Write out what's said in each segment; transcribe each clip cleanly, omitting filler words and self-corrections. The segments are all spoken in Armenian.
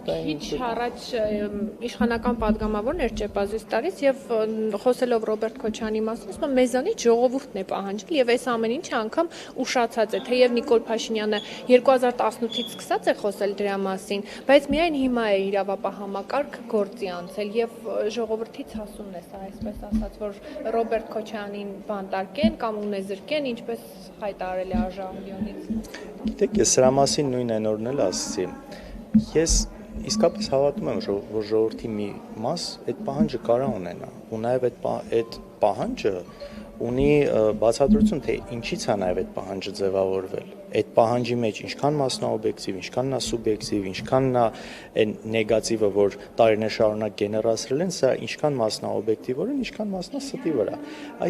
Քիչ առաջ իշխանական падգամավորն էր Ճեպազից տարից եւ խոսելով Ռոբերտ Քոչարյանի մասին, ասում է մեզանից ժողովուրդն է պահանջել եւ այս ամեն ինչը անգամ ուշացած է, թեև Նիկոլ Փաշինյանը 2018-ից սկսած է խոսել դրա մասին, բայց միայն հիմա է իրավապահ համակարգ գործի անցել եւ ժողովրդից հասումն է սա, այսպես ասած, որ Ռոբերտ Քոչարյանին բանտարկեն կամ ունեզրկեն, ինչպես հայտարարել է Արժանապատվությունից։ Գիտեք, ես սրա մասին նույն այնօրն էլ ասացի։ Ես իսկապես հավատում եմ, որ ժողովրդի մի մաս այդ պահանջը կարա ունենա, ու նաև այդ պահանջը ունի բացատրություն, թե ինչից է նաև այդ պահանջը ձևավորվել։ Այդ պահանջի մեջ ինչքան մասնաօբյեկտիվ, ինչքան նա սուբյեկտիվ, ինչքան նա այն նեգատիվը, որ տարիներ շարունակ գեներացրել են, սա ինչքան մասնաօբյեկտիվորեն, ինչքան մասնաստի վրա։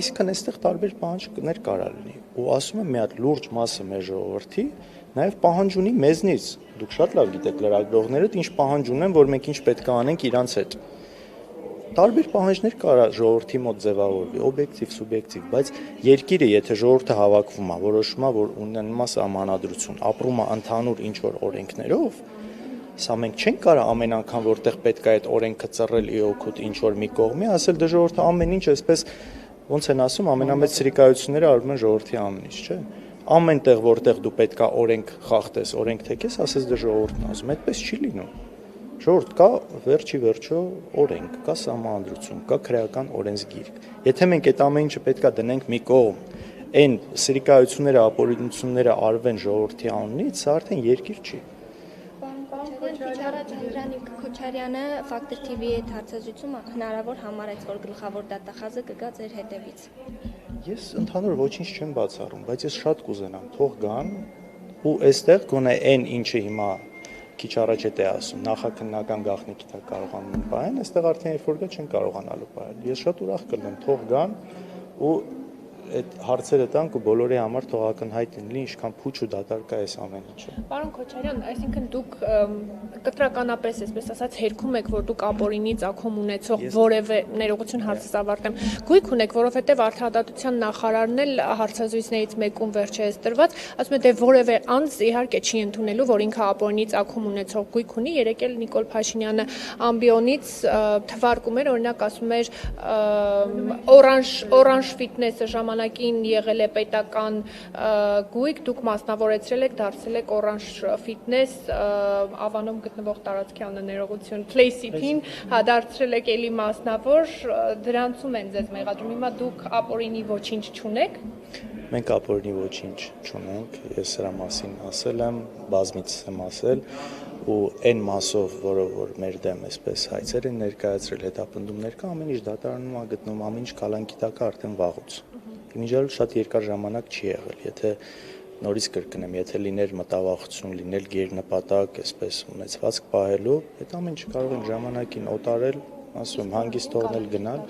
Այսինքն այստեղ տարբեր պահանջներ կարա լինի։ Ու ասում եմ, մի հատ լուրջ մասը մեր ժողովրդի նաև պահանջ ունի մեզնից։ Դուք շատ լավ գիտեք լրագրողներդ ինչ պահանջ ունեն, որ մենք ինչ պետք է անենք իրանց հետ։ Տարբեր պահանջներ կարա ժողովրդի մոտ ձևավորվի, օբյեկտիվ, սուբյեկտիվ, բայց երկիրը, եթե ժողովուրդը հավաքվում է, որոշում է, որ ունենում է սահմանադրություն, ապրում է ընդհանուր ինչ-որ օրենքներով, սա մենք չենք կարող ամեն անգամ, որտեղ պետք է այդ օրենքը ծռել ի օգուտ ինչ-որ մի կողմի, ասել դե ժողովուրդը ամեն ինչ այսպես ոնց են ասում, ամենամեծ սրիկայությունները արվում են ժողովրդի ամեն ինչ, չէ՞։ Ամեն տեղ, որտեղ դու պետք է օրենք խախտես, օրենք թեքես, ասես դե ժողովուրդն ասում, այդպես չի լինում։ Ժողովուրդ կա վերջի վերջո օրենք, կա սահմանադրություն, կա քրեական օրենսգիրք։ Եթե մենք այդ ամեն ինչը պետք է դնենք մի կողմ, այն սրիկայությունները, ապօրինությունները արվեն ժողովրդի անունից, սա արդեն երկիր չի։ Անդրանիկ Քոչարյանը Factor TV-ի հետ հարցազրույցում հնարավոր համարեց, որ գլխավոր դատախազը կգա ձեր հետևից։ Ես ընդհանուր ոչինչ չեմ բացառում, բայց ես շատ կուզենամ թող գան ու այստեղ գոնե այն ինչը հիմա քիչ առաջ է ասում, նախաքննական գաղտնիքի տակ կարողանում պահեն, այստեղ արդեն երբ որ գա չեն կարողանալու պահել։ Ես շատ ուրախ կլինեմ թող գան ու այդ հարցերը տանք ու բոլորի համար թող ակնհայտ լինի ինչքան փուչ ու դատարկ է այս ամեն ինչը։ Պարոն Քոչարյան, այսինքն դուք կտրականապես, այսպես ասած, հերքում եք, որ դուք ապօրինի ծագում ունեցող որևէ ներողություն հարցս ավարտեմ, գույք ունեք, որովհետև արդարադատության նախարարն էլ հարցազրույցներից մեկում վերջերս տրված, ասում է դե որևէ անձ իհարկե չի ընդունելու, որ ինքը ապօրինի ծագում ունեցող գույք ունի, երեկ էլ Նիկոլ Փաշինյանը ամբիոնից թվարկում էր, օրինակ ասում էր օրանժ ֆիթնեսը ժամանակին եղել է պետական գույք, դուք մասնավորեցրել եք, դարձել եք օրանժ ֆիթնես, Ավանում գտնվող տարածքի աններողություն Play City-ին, դարձրել եք էլի մասնավոր, դրանցում են ձեզ մեղադրում, հիմա դուք ապօրինի ոչինչ չունեք։ Մենք ապօրինի ոչինչ չունենք, ես սրա մասին ասել եմ, բազմիցս եմ ասել ու այն մասով, որով որ մեր դեմ այսպես հայցեր են ներկայացրել, հետապնդումներ կա, ամեն ինչ դատարանում է գտնվում, ամեն ինչ կալանքի տակ է արդեն վաղուց։ Միջալ շատ երկար ժամանակ չի եղել, եթե նորից կրկնեմ, եթե լիներ մտավախություն, լինել գերնպատակ, այսպես ունեցվածք պահելու, այդ ամեն ինչ կարող են ժամանակին օտարել, ասում եմ, հանգիստ թողնել գնալ,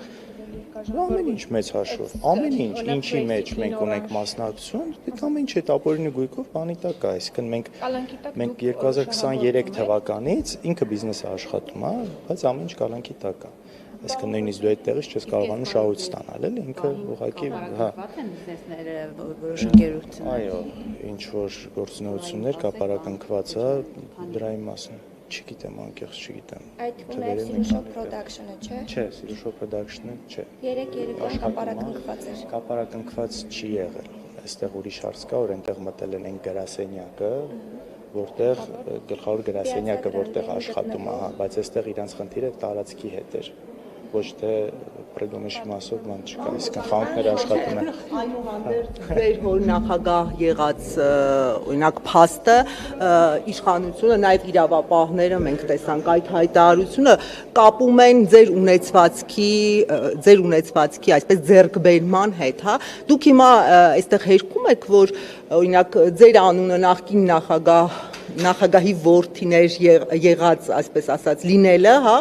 ամեն ինչ մեծ հաշվով, ամեն ինչ, ինչի մեջ մենք ունենք մասնակցություն, այդ ամեն ինչ այդ ապօրինի գույքով բանի տակ է, այսինքն մենք 2023 թվականից ինքը բիզնեսը աշխատում է, բայց ամեն ինչ կալանքի տակ է։ Այսինքն նույնիսկ դու այդ տեղից չես կարողանում շահույթ ստանալ, էլի ինքը ուղղակի, հա։ Որոշ ընկերություններ։ Այո, ինչ որ գործունեություններ կապարակնքված է դրա մասին։ Չգիտեմ, անկեղծ չգիտեմ։ Այդ նաև Սիրուշով production-ը, չէ։ Չէ, Սիրուշով production-ը չէ։ Երեկոյան կապարակնքված էր։ Կապարակնքված չի եղել։ Այստեղ ուրիշ հարց կա, որ այնտեղ մտել են այն գրասենյակը, որտեղ գլխավոր գրասենյակը որտեղ աշխատում է, բայց այստեղ իրանց խնդիրը տարածքի հետ էր։ Ոչ թե պրեդոմեշի մասով ման չկա, այսինքն խանութները աշխատում են։ Այնուհանդերձ ձեր որ նախագահ եղած օրինակ փաստը իշխանությունը նաև իրավապահները մենք տեսանք այդ հայտարարությունը կապում են ձեր ունեցվածքի այսպես ձեռքբերման հետ, հա։ Դուք հիմա այստեղ հերքում եք, որ օրինակ ձեր անունը նախկին նախագահի որդիներ եղած, այսպես ասած, լինելը, հա,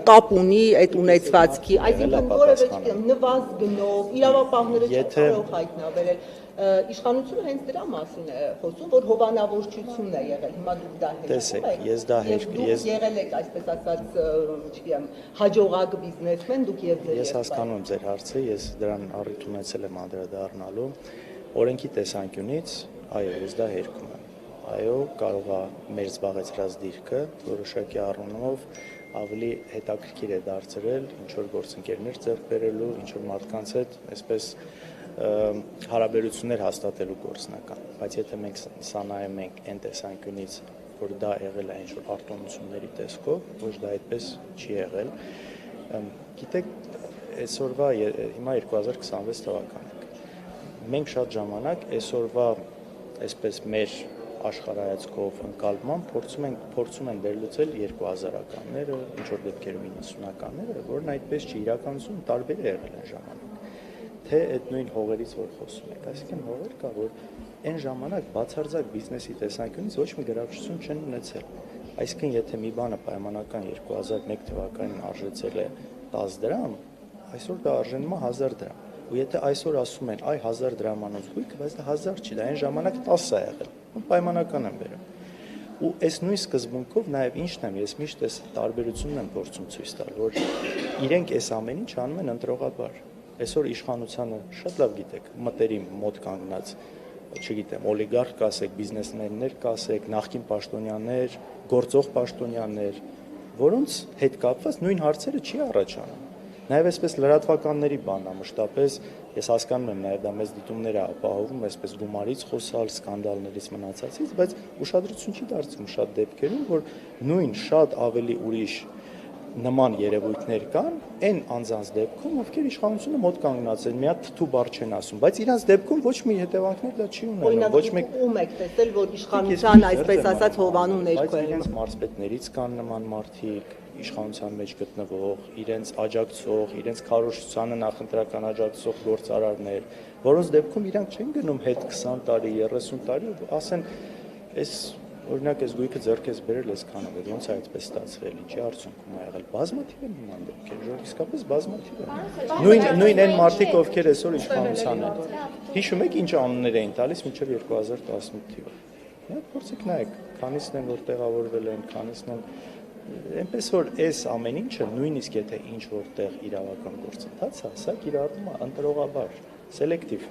կապ ունի այդ ունեցվածքի, այսինքն որևէ չգիտեմ, նվազ գնով, իրավապահները չկարող հայտնաբերել, իշխանությունը հենց դրա մասին է խոսում, որ հովանավորչություն է եղել, հիմա դուք դա հերքում եք, ես դա դուք եղել եք, այսպես ասած, չգիտեմ, հաջողակ բիզնեսմեն, դուք եւ ձեր ես հասկանում եմ ձեր հարցը, ես դրան առիթ ունեցել եմ անդրադառնալու, օրենքի տեսանկյունից, այո, ես դա հերքում եմ։ այո, կարող է մեր զբաղեցրած դիրքը որոշակի առումով ավելի հետաքրքիր է դարձրել ինչ որ գործընկերներ ձեռք բերելու, ինչ որ մարդկանց հետ այսպես հարաբերություններ հաստատելու գործնական, բայց եթե մենք սա նայում ենք այն տեսանկյունից, որ դա եղել է ինչ որ արտոնությունների տեսքով, ոչ դա այդպես չի եղել։ Գիտեք, այսօրվա հիմա 2026 թվականն է։ Մենք շատ ժամանակ այսօրվա այսպես մեր աշխարհայացքով ընկալման փորձում են վերլուծել 2000-ականները, ինչ որ դեպքերում 90-ականները, որն այդպես չի, իրականություն տարբեր է եղել այն ժամանակ։ Թե այդ նույն հողերից որ խոսում եք, այսինքն հողեր կա, որ այն ժամանակ բացարձակ բիզնեսի տեսանկյունից ոչ մի գրավչություն չեն ունեցել։ Այսինքն եթե մի բանը պայմանական 2001 թվականին արժեցել է 10 դրամ, այսօր դա արժենում է 1000 դրամ։ Ու եթե այսօր ասում են, այ 1000 դրամանոց գույքը, բայց դա 1000 չի, դա այն ժամանակ 10 է եղել։ Ու պայմանական եմ վերում։ Ու այս նույն սկզբունքով նաև ինչն եմ, ես միշտ այս տարբերությունն եմ փորձում ցույց տալ, որ իրենք այս ամեն ինչ անում են ընտրողաբար։ Այսօր իշխանությանը շատ լավ գիտեք, մտերիմ մոտ կանգնած, չգիտեմ, օլիգարխ կասեք, բիզնեսմեններ կասեք, նախկին պաշտոնյաներ, գործող պաշտոնյաներ, որոնց հետ կապված նույն հարցերը չի առաջանում։ Նաև այսպես լրատվականների բանն է մշտապես, ես հասկանում եմ, նաև դա մեծ դիտումներ է ապահովում, այսպես գումարից խոսալ, սկանդալներից մնացածից, բայց ուշադրություն չի դարձվում շատ դեպքերում, որ նույն շատ ավելի ուրիշ նման երևույթներ կան, այն անձանց դեպքում, ովքեր իշխանությունը մոտ կանգնած են, մի հատ թթու բառ չեն ասում, բայց իրանց դեպքում ոչ մի հետևանքներ դա չի ունենում, ոչ մեկ ում եք տեսել, որ իշխանության այսպես ասած հովանու ներքո է։ Բայց իրենց մարզպետներից կան նման մարդիկ, իշխանության մեջ գտնվող, իրենց աջակցող, իրենց քարոզչությանը նախընտրական աջակցող գործարարներ, որոնց դեպքում իրանք չեն գնում հետ 20 տարի, 30 տարի, ասեն, այս օրինակ այս գույքը ձեռքես բերել այսքանով, ոնց է այդպես ստացվել, ինչի արդյունքում ա եղել, բազմաթիվ են նման դեպքեր, որ իսկապես բազմաթիվ են։ Նույն այն մարդիկ, ովքեր այսօր իշխանության են։ Հիշում եք ինչ անուններ էին տալիս մինչև 2018 թիվը։ Նա փորձեք նայեք, քանիսն են որ տեղավորվել են, քանիսն են այնպես որ այս ամեն ինչը նույնիսկ եթե ինչ որտեղ իրավական գործընթաց է, սա կիրառվում է ընտրողաբար, սելեկտիվ։